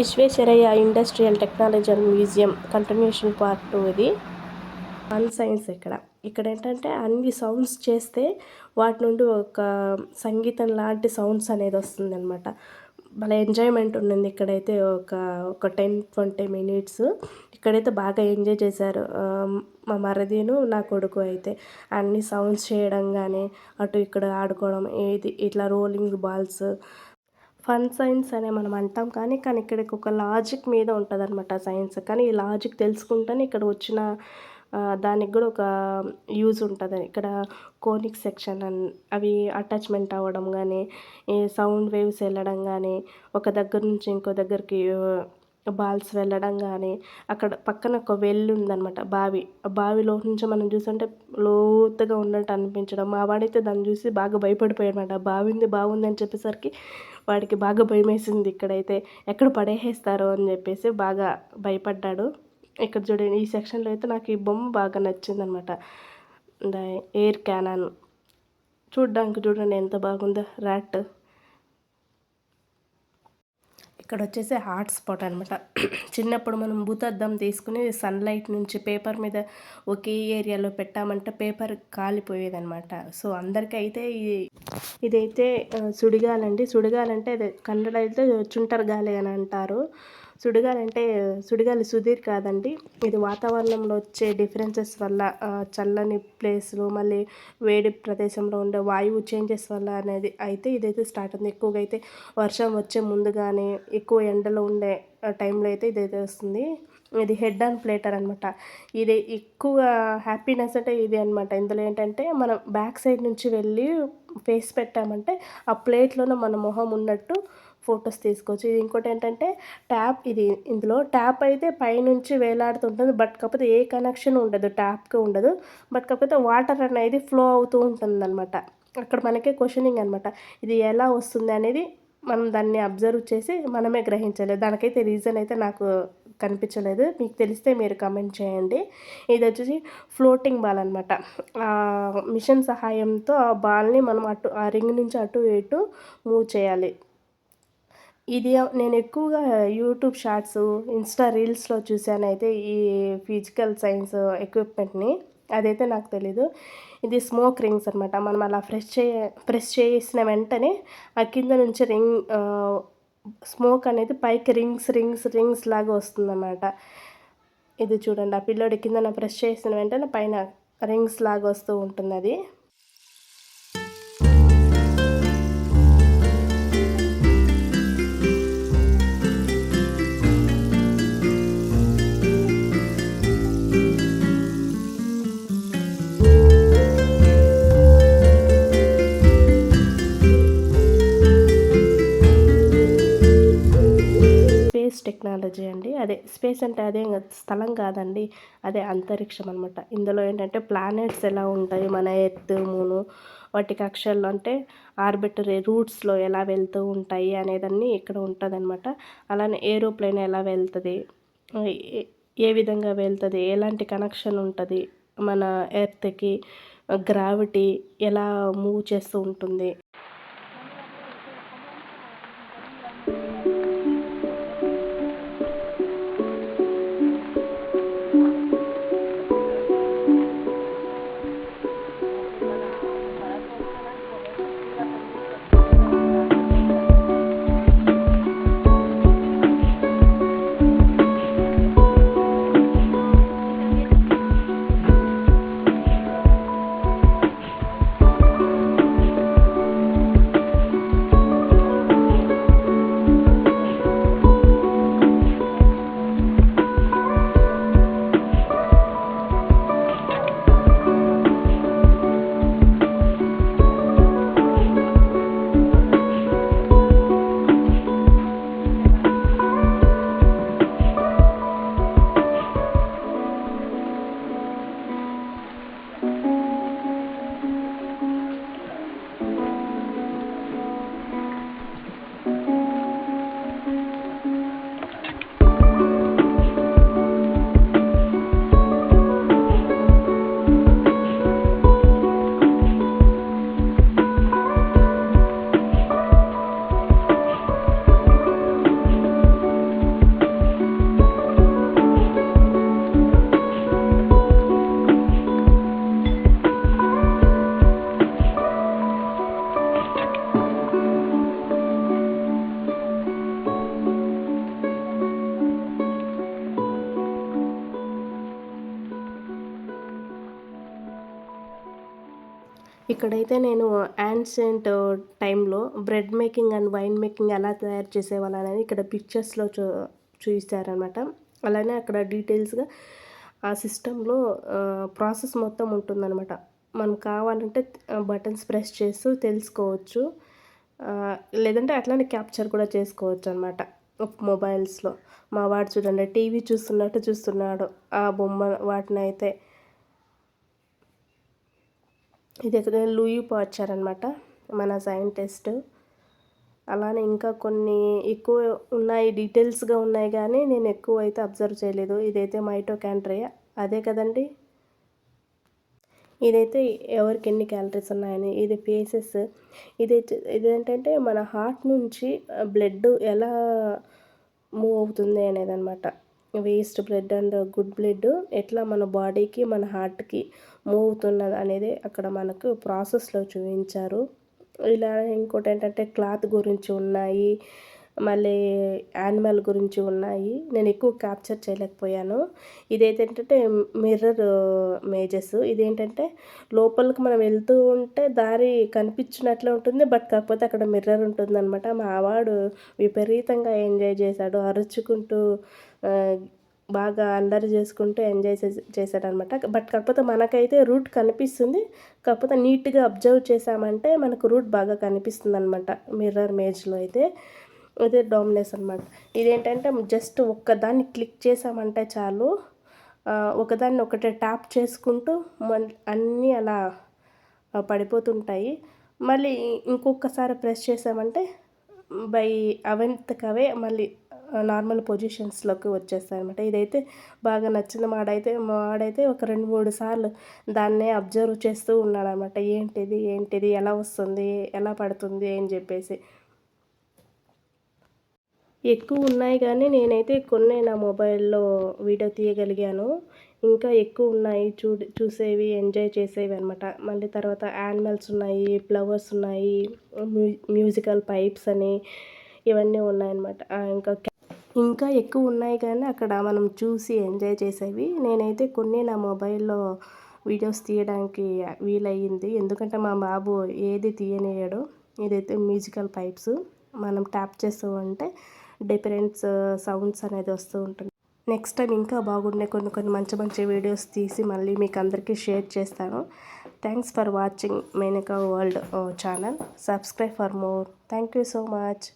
Visvesvaraya industrial technology museum continuation part 2 ఇది. Fun science ఇక్కడ ఏంటంటే అన్ని సౌండ్స్ చేస్తే వాటి నుండి ఒక సంగీతం లాంటి సౌండ్స్ అనేది వస్తుంది అనమాట. భలే ఎంజాయ్మెంట్ ఉండింది ఇక్కడైతే. ఒక 10-20 మినిట్స్ ఇక్కడైతే బాగా ఎంజాయ్ చేశారు మా మరదీను నా కొడుకు అయితే. అన్ని సౌండ్స్ చేయడం కానీ అటు ఇక్కడ ఆడుకోవడం, ఏది ఇట్లా రోలింగ్ బాల్స్. ఫన్ సైన్స్ అనే మనం అంటాం కానీ ఇక్కడికి ఒక లాజిక్ మీద ఉంటుందన్నమాట సైన్స్. కానీ ఈ లాజిక్ తెలుసుకుంటేనే ఇక్కడ వచ్చిన దానికి కూడా ఒక యూజ్ ఉంటుంది. ఇక్కడ కోనిక్ సెక్షన్ అవి అటాచ్మెంట్ అవ్వడం కానీ, ఈ సౌండ్ వేవ్స్ వెళ్ళడం కానీ, ఒక దగ్గర నుంచి ఇంకో దగ్గరికి బాల్స్ వెళ్ళడం కానీ, అక్కడ పక్కన ఒక వెల్ ఉందన్నమాట, బావి. ఆ బావిలో నుంచి మనం చూస్తుంటే లోతుగా ఉన్నట్టు అనిపించడం. మా వాడైతే దాన్ని చూసి బాగా భయపడిపోయాడనమాట. బాగుంది అని చెప్పేసరికి వాడికి బాగా భయమేసింది. ఇక్కడైతే ఎక్కడ పడేసేస్తారో అని చెప్పేసి బాగా భయపడ్డాడు. ఇక్కడ చూడండి, ఈ సెక్షన్లో అయితే నాకు ఈ బొమ్మ బాగా నచ్చిందనమాట. ఎయిర్ క్యానన్ చూడండి ఎంత బాగుందో, ర్యాట్. ఇక్కడ వచ్చేసి హాట్ స్పాట్ అనమాట. చిన్నప్పుడు మనం భూతద్దం తీసుకుని సన్లైట్ నుంచి పేపర్ మీద ఒకే ఏరియాలో పెట్టామంటే పేపర్ కాలిపోయేదనమాట. సో అందరికీ అయితే ఇదైతే సుడిగాలండి. సుడిగాలంటే అదే కన్నడ అయితే చుంటర్ గాలి అని అంటారు. సుడిగాలి సుధీర్ కాదండి. ఇది వాతావరణంలో వచ్చే డిఫరెన్సెస్ వల్ల, చల్లని ప్లేస్లు మళ్ళీ వేడి ప్రదేశంలో ఉండే వాయువు చేంజెస్ వల్ల అనేది అయితే ఇదైతే స్టార్ట్ అవుతుంది. ఎక్కువగా అయితే వర్షం వచ్చే ముందు కానీ, ఎక్కువ ఎండలో ఉండే టైంలో అయితే ఇదైతే వస్తుంది. ఇది హెడ్ అండ్ ప్లేటర్ అనమాట. ఇది ఎక్కువ హ్యాపీనెస్ అంటే ఇది అనమాట. ఇందులో ఏంటంటే మనం బ్యాక్ సైడ్ నుంచి వెళ్ళి ఫేస్ పెట్టామంటే ఆ ప్లేట్లోనే మన మొహం ఉన్నట్టు ఫొటోస్ తీసుకోవచ్చు. ఇది ఇంకోటి ఏంటంటే ఇందులో ట్యాప్ అయితే పైనుంచి వేలాడుతుంటుంది. బట్ కాకపోతే ఏ కనెక్షన్ ఉండదు, ట్యాప్కి ఉండదు. బట్ కాకపోతే వాటర్ అనేది ఫ్లో అవుతూ ఉంటుంది అనమాట. అక్కడ మనకే క్వశ్చనింగ్ అనమాట, ఇది ఎలా వస్తుంది అనేది మనం దాన్ని అబ్జర్వ్ చేసి మనమే గ్రహించాలి. దానికైతే రీజన్ అయితే నాకు కనిపించలేదు. మీకు తెలిస్తే మీరు కమెంట్ చేయండి. ఇది వచ్చేసి ఫ్లోటింగ్ బాల్ అనమాట. మిషన్ సహాయంతో ఆ బాల్ని మనం ఆ రింగ్ నుంచి అటు ఇటు మూవ్ చేయాలి. ఇది నేను ఎక్కువగా యూట్యూబ్ షార్ట్స్, ఇన్స్టా రీల్స్లో చూశాను అయితే ఈ ఫిజికల్ సైన్స్ ఎక్విప్మెంట్ని. అదైతే నాకు తెలీదు. ఇది స్మోక్ రింగ్స్ అనమాట. మనం అలా ప్రెస్ చేసిన వెంటనే ఆ కింద నుంచి స్మోక్ అనేది పైకి రింగ్స్ లాగా వస్తుందన్నమాట. ఇది చూడండి, ఆ పిల్లోడి కింద ప్రెస్ చేసిన వెంటనే పైన రింగ్స్ లాగా వస్తూ ఉంటుంది అది. టెక్నాలజీ అండి. అదే స్పేస్ అంటే అదే స్థలం కాదండి, అదే అంతరిక్షం అనమాట. ఇందులో ఏంటంటే ప్లానెట్స్ ఎలా ఉంటాయి, మన ఎర్త్, మూను, వాటి కక్షల్లో అంటే ఆర్బిటరీ రూట్స్లో ఎలా వెళ్తూ ఉంటాయి అనేదాన్ని ఇక్కడ ఉంటుంది అనమాట. అలానే ఏరోప్లేన్ ఎలా వెళ్తుంది, ఏ విధంగా వెళ్తుంది, ఎలాంటి కనెక్షన్ ఉంటుంది మన ఎర్త్కి, గ్రావిటీ ఎలా మూవ్ చేస్తూ ఉంటుంది. ఇక్కడైతే నేను యాన్షియంట్ టైంలో bread making and wine making ఎలా తయారు చేసేవాళ్ళనేది ఇక్కడ పిక్చర్స్‌లో చూయిస్తారనమాట. అలానే అక్కడ డీటెయిల్స్‌గా ఆ సిస్టమ్‌లో ప్రాసెస్ మొత్తం ఉంటుందనమాట. మనం కావాలంటే బటన్స్ ప్రెస్ చేస్తూ తెలుసుకోవచ్చు. లేదంటే అట్లనే క్యాప్చర్ కూడా చేసుకోవచ్చనమాట మొబైల్స్‌లో. మా వాడు చూడండి టీవీ చూస్తున్నట్టు చూస్తున్నాడు. ఆ బొమ్మ వాటినైతే. ఇది ఇక్కడ లూయి పాశ్చర్ అనమాట. మన సైంటిస్ట్. అలానే ఇంకా కొన్ని ఎక్కువ ఉన్నాయి, డీటెయిల్స్‌గా ఉన్నాయి గానీ, నేను ఎక్కువైతే అబ్జర్వ్ చేయలేదు. ఇదైతే మైటోకాండ్రియా అదే కదండీ! ఇదైతే ఎవరికి ఎన్ని క్యాలరీస్ ఉన్నాయని, ఇది ఫేసెస్. ఇదేంటంటే మన హార్ట్ నుంచి బ్లడ్ ఎలా మూవ్ అవుతుంది అనేదనమాట. Waste blood and good blood ఎట్లా మన బాడీకి, మన హార్ట్‌కి మూవ్ అవుతున్నది అనేది అక్కడ మనకు ప్రాసెస్‌లో చూయించారు. ఇలా ఇంకోటేంటంటే క్లాత్ గురించి ఉన్నాయి. మళ్ళీ యానిమల్ గురించి ఉన్నాయి. నేను ఎక్కువ క్యాప్చర్ చేయలేకపోయాను. ఇదైతేంటంటే మిర్రర్ మేజెస్. ఇదేంటంటే లోపలికి మనం వెళ్తూ ఉంటే దారి కనిపించినట్లే ఉంటుంది. బట్ కాకపోతే అక్కడ మిర్రర్ ఉంటుందనమాట. మా వాడు విపరీతంగా ఎంజాయ్ చేశాడు. అరుచుకుంటూ ఆహ్, బాగా అల్లరి చేసుకుంటూ ఎంజాయ్ చేశాడనమాట. బట్ కాకపోతే మనకైతే రూట్ కనిపిస్తుంది. కాకపోతే నీట్‌గా అబ్జర్వ్ చేశామంటే మనకు రూట్ బాగా కనిపిస్తుందనమాట మిర్రర్ మేజ్‌లో అయితే. ఇదే డామినెస్ అనమాట. ఇదేంటంటే జస్ట్ ఒక్కదాన్ని క్లిక్ చేశామంటే చాలు. ఒకదాన్ని ఒకటే ట్యాప్ చేసుకుంటూ అన్నీ అలా పడిపోతుంటాయి. మళ్ళీ ఇంకొకసారి ప్రెస్ చేశామంటే బై అవంతకవే మళ్ళీ నార్మల్ పొజిషన్స్‌లోకి వచ్చేస్తాయనమాట. ఇదైతే బాగా నచ్చింది. మా వాడైతే ఒక 2, 3 సార్లు దాన్నే అబ్జర్వ్ చేస్తూ ఉన్నాడనమాట. ఏంటిది? ఏంటిది? ఎలా వస్తుంది? ఎలా పడుతుంది? అని జెప్పేసి. ఎక్కువున్నాయి గానీ, నేనైతే కొన్నే నా మొబైల్‌లో వీడియో తీయగలిగాను. ఇంకా ఎక్కువున్నాయి చూసేవి, ఎంజాయ్ చేసేవనమాట. మళ్ళీ తర్వాత యానిమల్స్ ఉన్నాయి, ఫ్లవర్స్ ఉన్నాయి, మ్యూజికల్ పైప్స్ అని ఇవన్నీ ఉన్నాయన్నమాట. ఇంకా ఎక్కువున్నాయి కానీ అక్కడ మనం చూసి ఎంజాయ్ చేసేవి. నేనైతే కొన్ని నా మొబైల్‌లో వీడియోస్ తీయడానికి వీలయ్యింది. ఎందుకంటే మా బాబు ఏది తీయనియ్యడు. ఇదైతే మ్యూజికల్ పైప్స్. మనం ట్యాప్ చేస్తూ ఉంటే డిఫరెంట్స్ సౌండ్స్ అనేది వస్తూ ఉంటుంది. నెక్స్ట్ టైం ఇంకా బాగుండే కొన్ని కొన్ని మంచి మంచి వీడియోస్ తీసి మళ్ళీ మీకు అందరికీ షేర్ చేస్తాను. Thanks for watching Menaka world channel. Subscribe for more. Thank you so much.